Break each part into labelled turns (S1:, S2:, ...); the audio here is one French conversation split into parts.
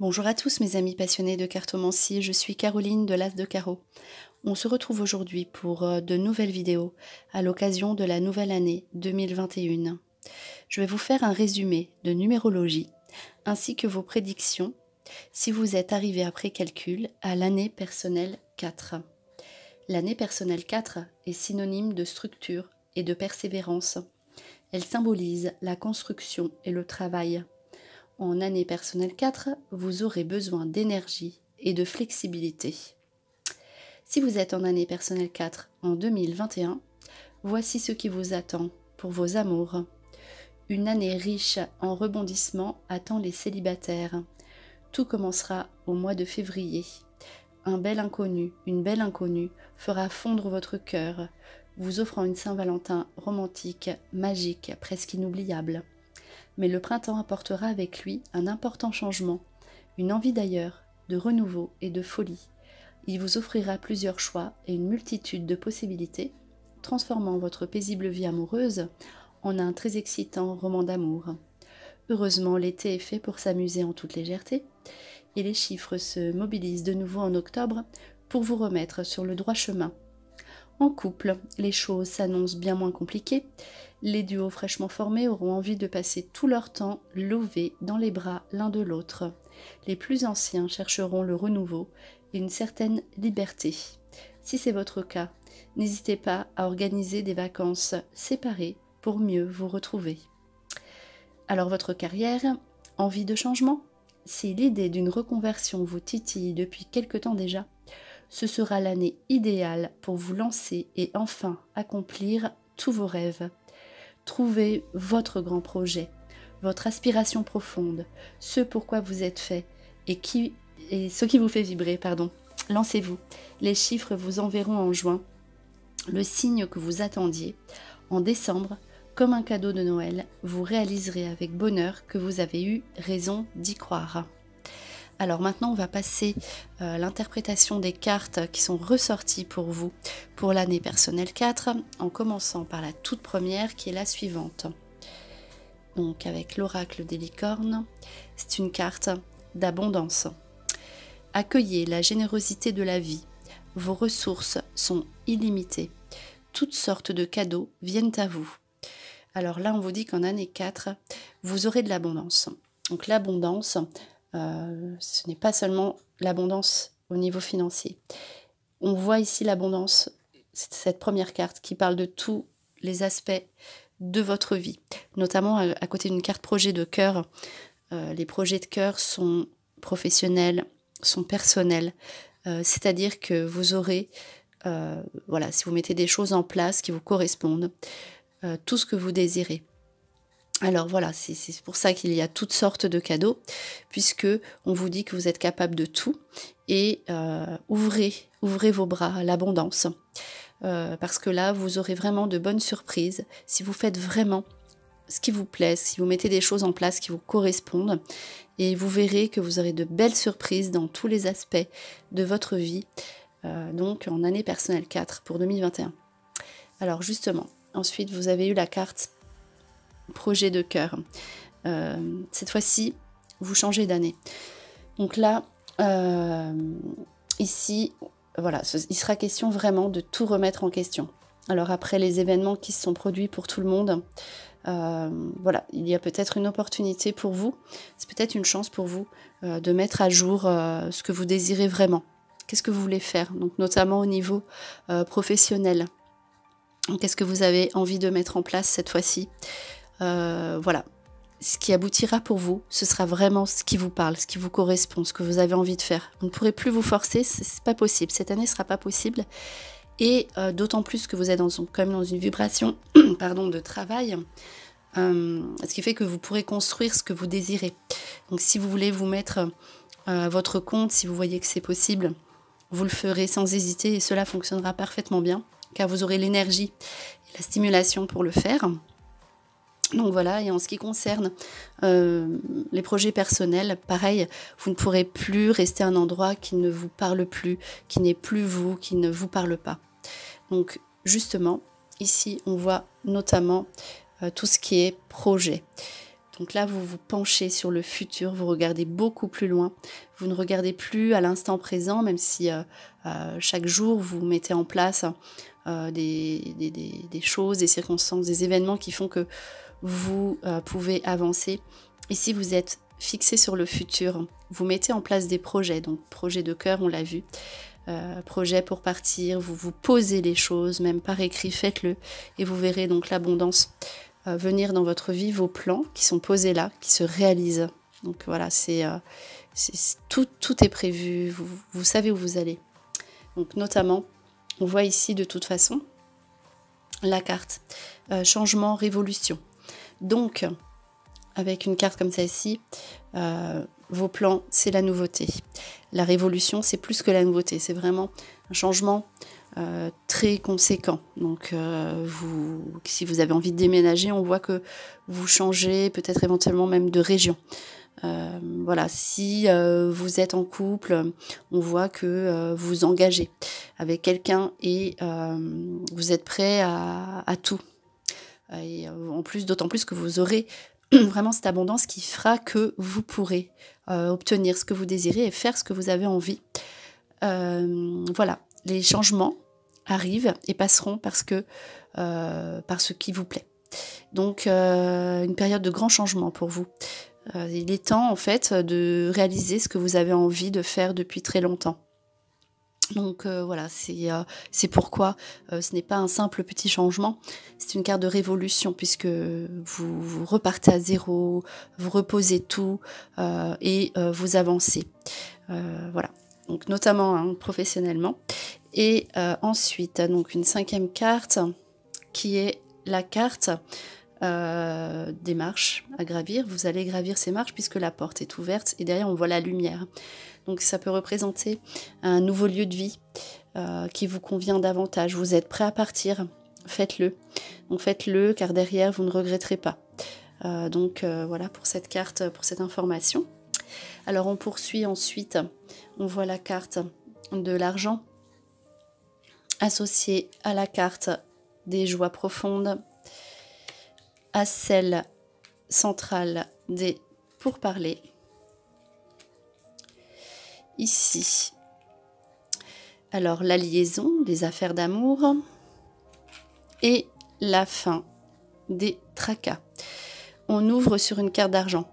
S1: Bonjour à tous mes amis passionnés de cartomancie, je suis Caroline de l'As de Carreau. On se retrouve aujourd'hui pour de nouvelles vidéos à l'occasion de la nouvelle année 2021. Je vais vous faire un résumé de numérologie ainsi que vos prédictions si vous êtes arrivé après calcul à l'année personnelle 4. L'année personnelle 4 est synonyme de structure et de persévérance. Elle symbolise la construction et le travail. En année personnelle 4, vous aurez besoin d'énergie et de flexibilité. Si vous êtes en année personnelle 4 en 2021, voici ce qui vous attend pour vos amours. Une année riche en rebondissements attend les célibataires. Tout commencera au mois de février. Un bel inconnu, une belle inconnue fera fondre votre cœur, vous offrant une Saint-Valentin romantique, magique, presque inoubliable. Mais le printemps apportera avec lui un important changement, une envie d'ailleurs, de renouveau et de folie. Il vous offrira plusieurs choix et une multitude de possibilités, transformant votre paisible vie amoureuse en un très excitant roman d'amour. Heureusement, l'été est fait pour s'amuser en toute légèreté, et les chiffres se mobilisent de nouveau en octobre pour vous remettre sur le droit chemin. En couple, les choses s'annoncent bien moins compliquées. Les duos fraîchement formés auront envie de passer tout leur temps lovés dans les bras l'un de l'autre. Les plus anciens chercheront le renouveau et une certaine liberté. Si c'est votre cas, n'hésitez pas à organiser des vacances séparées pour mieux vous retrouver. Alors votre carrière, envie de changement? Si l'idée d'une reconversion vous titille depuis quelque temps déjà, ce sera l'année idéale pour vous lancer et enfin accomplir tous vos rêves. Trouvez votre grand projet, votre aspiration profonde, ce pourquoi vous êtes fait et ce qui vous fait vibrer, Lancez-vous. Les chiffres vous enverront en juin le signe que vous attendiez. En décembre, comme un cadeau de Noël, vous réaliserez avec bonheur que vous avez eu raison d'y croire. Alors maintenant, on va passer à l'interprétation des cartes qui sont ressorties pour vous pour l'année personnelle 4, en commençant par la toute première qui est la suivante. Donc avec l'oracle des licornes, c'est une carte d'abondance. Accueillez la générosité de la vie. Vos ressources sont illimitées. Toutes sortes de cadeaux viennent à vous. Alors là, on vous dit qu'en année 4, vous aurez de l'abondance. Donc l'abondance, ce n'est pas seulement l'abondance au niveau financier. On voit ici l'abondance, cette première carte qui parle de tous les aspects de votre vie, notamment à côté d'une carte projet de cœur. Les projets de cœur sont professionnels, sont personnels, c'est-à-dire que vous aurez, si vous mettez des choses en place qui vous correspondent, tout ce que vous désirez. Alors voilà, c'est pour ça qu'il y a toutes sortes de cadeaux, puisque on vous dit que vous êtes capable de tout, et ouvrez vos bras à l'abondance, parce que là, vous aurez vraiment de bonnes surprises, si vous faites vraiment ce qui vous plaît, si vous mettez des choses en place qui vous correspondent, et vous verrez que vous aurez de belles surprises dans tous les aspects de votre vie, donc en année personnelle 4 pour 2021. Alors justement, ensuite vous avez eu la carte projet de cœur. Cette fois-ci, vous changez d'année. Donc là, ici, voilà, il sera question vraiment de tout remettre en question. Alors après les événements qui se sont produits pour tout le monde, il y a peut-être une opportunité pour vous, c'est peut-être une chance pour vous de mettre à jour ce que vous désirez vraiment. Qu'est-ce que vous voulez faire? Donc notamment au niveau professionnel. Qu'est-ce que vous avez envie de mettre en place cette fois-ci? Ce qui aboutira pour vous, ce sera vraiment ce qui vous parle, ce qui vous correspond, ce que vous avez envie de faire. Vous ne pourrez plus vous forcer, c'est pas possible. Cette année ne sera pas possible. Et d'autant plus que vous êtes quand même dans une vibration de travail, ce qui fait que vous pourrez construire ce que vous désirez. Donc si vous voulez vous mettre à votre compte, si vous voyez que c'est possible, vous le ferez sans hésiter et cela fonctionnera parfaitement bien, car vous aurez l'énergie et la stimulation pour le faire. Donc voilà, et en ce qui concerne les projets personnels, pareil, vous ne pourrez plus rester à un endroit qui ne vous parle plus, qui n'est plus vous, qui ne vous parle pas. Donc justement, ici, on voit notamment tout ce qui est projet. Donc là, vous vous penchez sur le futur, vous regardez beaucoup plus loin. Vous ne regardez plus à l'instant présent, même si chaque jour, vous mettez en place des choses, des circonstances, des événements qui font que vous pouvez avancer. Ici, vous êtes fixé sur le futur. Vous mettez en place des projets, donc projet de cœur, on l'a vu. Projet pour partir, vous vous posez les choses, même par écrit, faites-le. Et vous verrez donc l'abondance venir dans votre vie, vos plans qui sont posés là, qui se réalisent. Donc voilà, tout est prévu, vous savez où vous allez. Donc notamment, on voit ici de toute façon la carte changement, révolution. Donc, avec une carte comme celle-ci, vos plans, c'est la nouveauté. La révolution, c'est plus que la nouveauté, c'est vraiment un changement très conséquent. Donc, si vous avez envie de déménager, on voit que vous changez peut-être éventuellement même de région. Voilà, si vous êtes en couple, on voit que vous engagez avec quelqu'un et vous êtes prêt à tout. Et en plus, d'autant plus que vous aurez vraiment cette abondance qui fera que vous pourrez obtenir ce que vous désirez et faire ce que vous avez envie. Voilà, les changements arrivent et passeront par ce qui vous plaît. Donc, une période de grand changement pour vous. Il est temps, en fait, de réaliser ce que vous avez envie de faire depuis très longtemps. Donc voilà, c'est pourquoi ce n'est pas un simple petit changement, c'est une carte de révolution puisque vous repartez à zéro, vous reposez tout et vous avancez. Voilà, donc notamment professionnellement. Et ensuite, donc une 5e carte qui est la carte des marches à gravir. Vous allez gravir ces marches puisque la porte est ouverte et derrière on voit la lumière. Donc ça peut représenter un nouveau lieu de vie qui vous convient davantage. Vous êtes prêt à partir, faites-le. Donc faites-le car derrière vous ne regretterez pas. Voilà pour cette carte, pour cette information. Alors on poursuit ensuite, on voit la carte de l'argent associée à la carte des joies profondes, à celle centrale des pourparlers. Ici, alors la liaison, les affaires d'amour et la fin des tracas. On ouvre sur une carte d'argent.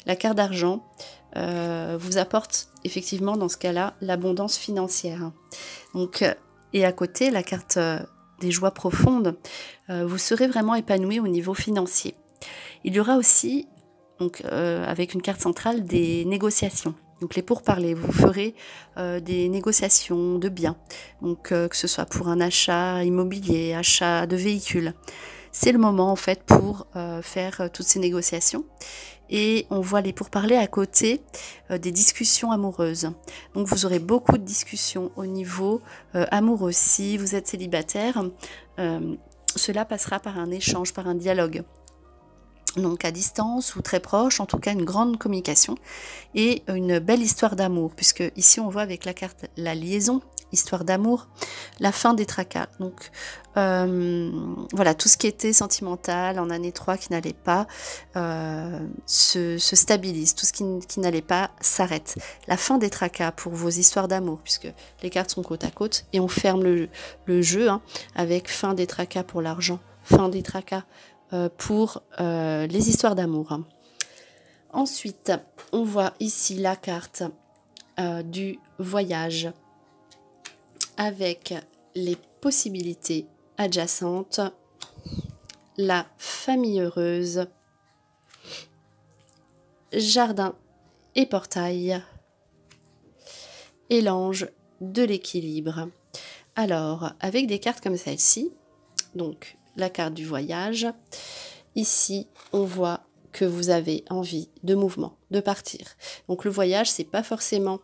S1: La carte d'argent vous apporte effectivement dans ce cas-là l'abondance financière. Donc, et à côté, la carte des joies profondes, vous serez vraiment épanoui au niveau financier. Il y aura aussi, donc, avec une carte centrale, des négociations. Donc les pourparlers, vous ferez des négociations de biens, donc que ce soit pour un achat immobilier, achat de véhicules. C'est le moment en fait pour faire toutes ces négociations. Et on voit les pourparlers à côté des discussions amoureuses. Donc vous aurez beaucoup de discussions au niveau amoureux. Si vous êtes célibataire, cela passera par un échange, par un dialogue. Donc à distance ou très proche, en tout cas une grande communication et une belle histoire d'amour, puisque ici on voit avec la carte la liaison, histoire d'amour, la fin des tracas. Donc voilà, tout ce qui était sentimental en année 3 qui n'allait pas se stabilise, tout ce qui n'allait pas s'arrête. La fin des tracas pour vos histoires d'amour, puisque les cartes sont côte à côte et on ferme le jeu avec fin des tracas pour l'argent, fin des tracas pour les histoires d'amour. Ensuite, on voit ici la carte du voyage avec les possibilités adjacentes, la famille heureuse, jardin et portail et l'ange de l'équilibre. Alors, avec des cartes comme celle-ci, donc la carte du voyage. Ici, on voit que vous avez envie de mouvement, de partir. Donc le voyage, c'est pas forcément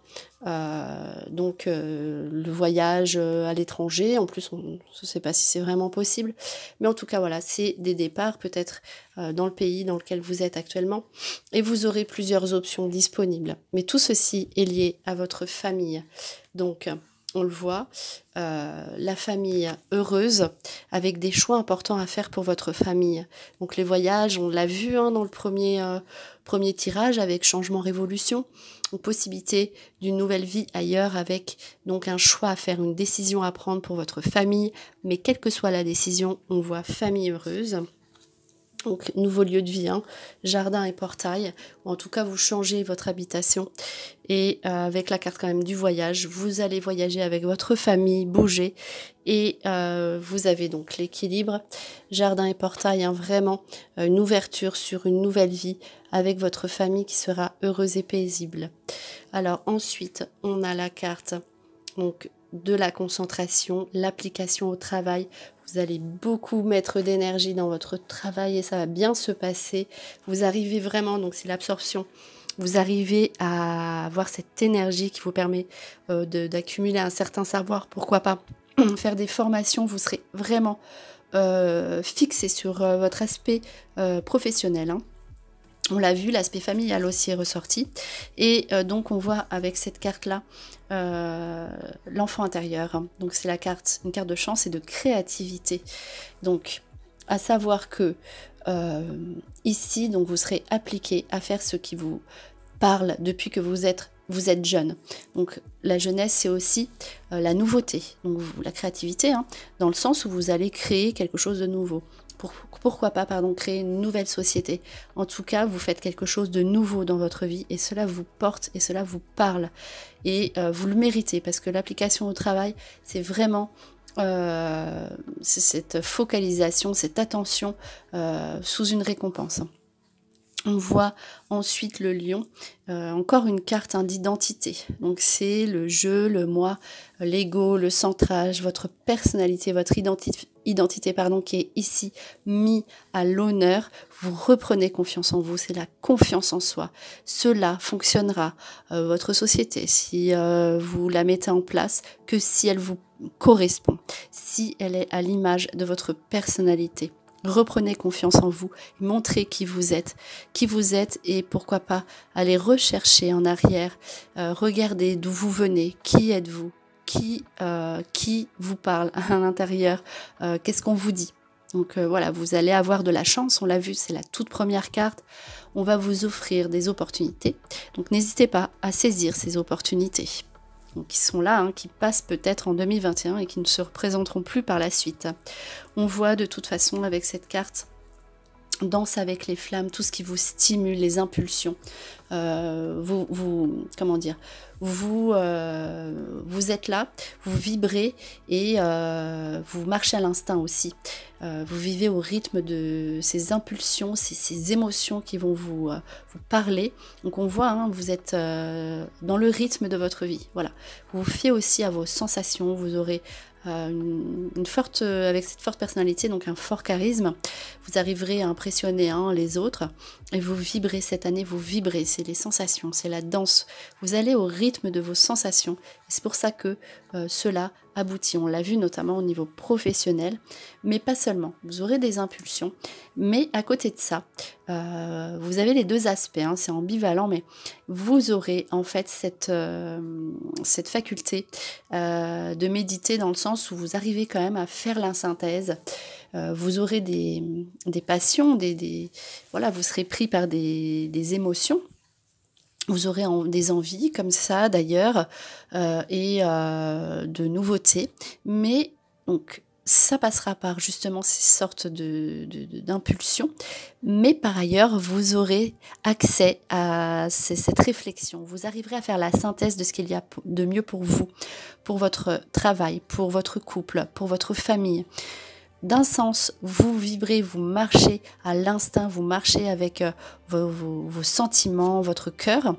S1: le voyage à l'étranger. En plus, on ne sait pas si c'est vraiment possible. Mais en tout cas, voilà, c'est des départs peut-être dans le pays dans lequel vous êtes actuellement. Et vous aurez plusieurs options disponibles. Mais tout ceci est lié à votre famille. Donc, on le voit, la famille heureuse avec des choix importants à faire pour votre famille. Donc les voyages, on l'a vu hein, dans le premier tirage avec changement révolution, donc possibilité d'une nouvelle vie ailleurs avec donc un choix à faire, une décision à prendre pour votre famille, mais quelle que soit la décision, on voit famille heureuse. Donc, nouveau lieu de vie, hein, jardin et portail, ou en tout cas, vous changez votre habitation. Et avec la carte quand même du voyage, vous allez voyager avec votre famille, bouger. Et vous avez donc l'équilibre, jardin et portail, hein, vraiment une ouverture sur une nouvelle vie avec votre famille qui sera heureuse et paisible. Alors ensuite, on a la carte donc de la concentration, l'application au travail. Vous allez beaucoup mettre d'énergie dans votre travail et ça va bien se passer. Vous arrivez vraiment, donc c'est l'absorption, vous arrivez à avoir cette énergie qui vous permet d'accumuler un certain savoir. Pourquoi pas faire des formations, vous serez vraiment fixé sur votre aspect professionnel. Hein. On l'a vu, l'aspect familial aussi est ressorti. Et donc, on voit avec cette carte-là l'enfant intérieur. Donc, c'est une carte de chance et de créativité. Donc, à savoir que ici, donc, vous serez appliqué à faire ce qui vous parle depuis que vous êtes jeune. Donc, la jeunesse, c'est aussi la nouveauté. Donc, la créativité, hein, dans le sens où vous allez créer quelque chose de nouveau. Pourquoi pas, créer une nouvelle société. En tout cas, vous faites quelque chose de nouveau dans votre vie et cela vous porte et cela vous parle. Et vous le méritez parce que l'application au travail, c'est vraiment c'est cette focalisation, cette attention sous une récompense. On voit ensuite le lion, encore une carte d'identité. Donc c'est le jeu, le moi, l'ego, le centrage, votre personnalité, votre identité qui est ici mis à l'honneur. Vous reprenez confiance en vous, c'est la confiance en soi. Cela fonctionnera, votre société, si vous la mettez en place, que si elle vous correspond, si elle est à l'image de votre personnalité. Reprenez confiance en vous, montrez qui vous êtes et pourquoi pas aller rechercher en arrière, regardez d'où vous venez, qui êtes-vous, qui vous parle à l'intérieur, qu'est-ce qu'on vous dit. Donc voilà, vous allez avoir de la chance, on l'a vu, c'est la toute première carte, on va vous offrir des opportunités, donc n'hésitez pas à saisir ces opportunités. Donc, qui sont là, hein, qui passent peut-être en 2021 et qui ne se représenteront plus par la suite. On voit de toute façon avec cette carte Danse avec les flammes, tout ce qui vous stimule, les impulsions. Comment dire, vous êtes là, vous vibrez et vous marchez à l'instinct aussi. Vous vivez au rythme de ces impulsions, ces émotions qui vont vous parler. Donc on voit, hein, vous êtes dans le rythme de votre vie. Voilà. Vous vous fiez aussi à vos sensations, vous aurez avec cette forte personnalité, donc un fort charisme, vous arriverez à impressionner les autres et vous vibrez cette année, vous vibrez, c'est les sensations, c'est la danse, vous allez au rythme de vos sensations. C'est pour ça que cela aboutit, on l'a vu notamment au niveau professionnel, mais pas seulement, vous aurez des impulsions, mais à côté de ça, vous avez les deux aspects, hein, c'est ambivalent, mais vous aurez en fait cette faculté de méditer dans le sens où vous arrivez quand même à faire la synthèse, vous aurez des passions, voilà, vous serez pris par des émotions. Vous aurez des envies comme ça d'ailleurs et de nouveautés, mais donc ça passera par justement ces sortes d'impulsions, mais par ailleurs vous aurez accès à cette réflexion, vous arriverez à faire la synthèse de ce qu'il y a de mieux pour vous, pour votre travail, pour votre couple, pour votre famille. D'un sens, vous vibrez, vous marchez à l'instinct, vous marchez avec vos sentiments, votre cœur.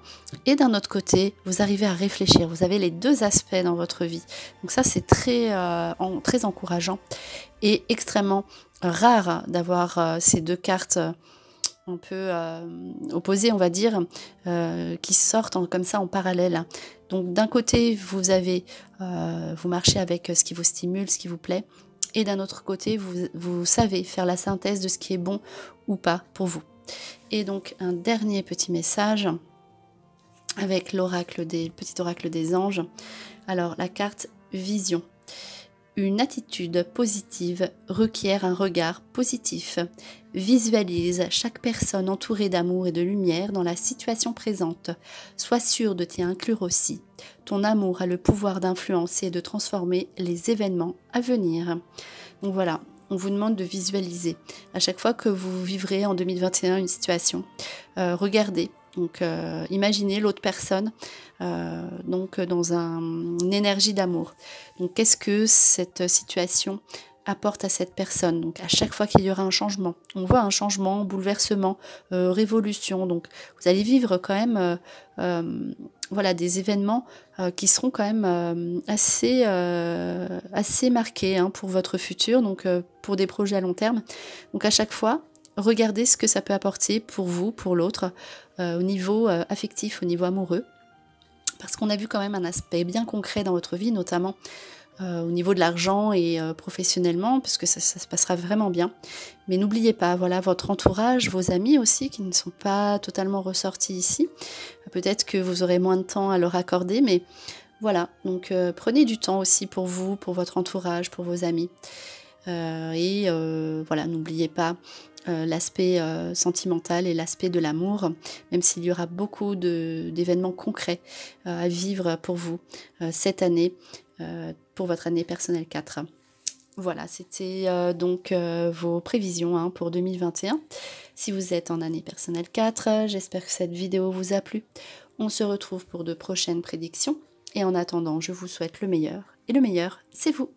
S1: Et d'un autre côté, vous arrivez à réfléchir. Vous avez les deux aspects dans votre vie. Donc ça, c'est très encourageant et extrêmement rare d'avoir ces deux cartes un peu opposées, on va dire, qui sortent comme ça en parallèle. Donc d'un côté, vous marchez avec ce qui vous stimule, ce qui vous plaît. Et d'un autre côté, vous savez faire la synthèse de ce qui est bon ou pas pour vous. Et donc, un dernier petit message avec le petit oracle des anges. Alors, la carte vision. Une attitude positive requiert un regard positif. Visualise chaque personne entourée d'amour et de lumière dans la situation présente. Sois sûr de t'y inclure aussi. Ton amour a le pouvoir d'influencer et de transformer les événements à venir. Donc voilà, on vous demande de visualiser. À chaque fois que vous vivrez en 2021 une situation, regardez. Donc imaginez l'autre personne dans une énergie d'amour. Donc qu'est-ce que cette situation apporte à cette personne? Donc à chaque fois qu'il y aura un changement, on voit un changement, bouleversement, révolution. Donc vous allez vivre quand même voilà, des événements qui seront quand même assez marqués hein, pour votre futur, donc pour des projets à long terme. Donc à chaque fois, regardez ce que ça peut apporter pour vous, pour l'autre, au niveau affectif, au niveau amoureux. Parce qu'on a vu quand même un aspect bien concret dans votre vie, notamment au niveau de l'argent et professionnellement, parce que ça se passera vraiment bien. Mais n'oubliez pas, voilà, votre entourage, vos amis aussi, qui ne sont pas totalement ressortis ici. Peut-être que vous aurez moins de temps à leur accorder, mais voilà. Donc prenez du temps aussi pour vous, pour votre entourage, pour vos amis. Voilà, n'oubliez pas l'aspect sentimental et l'aspect de l'amour, même s'il y aura beaucoup d'événements concrets à vivre pour vous cette année, pour votre année personnelle 4. Voilà, c'était vos prévisions hein, pour 2021. Si vous êtes en année personnelle 4, j'espère que cette vidéo vous a plu. On se retrouve pour de prochaines prédictions. Et en attendant, je vous souhaite le meilleur. Et le meilleur, c'est vous.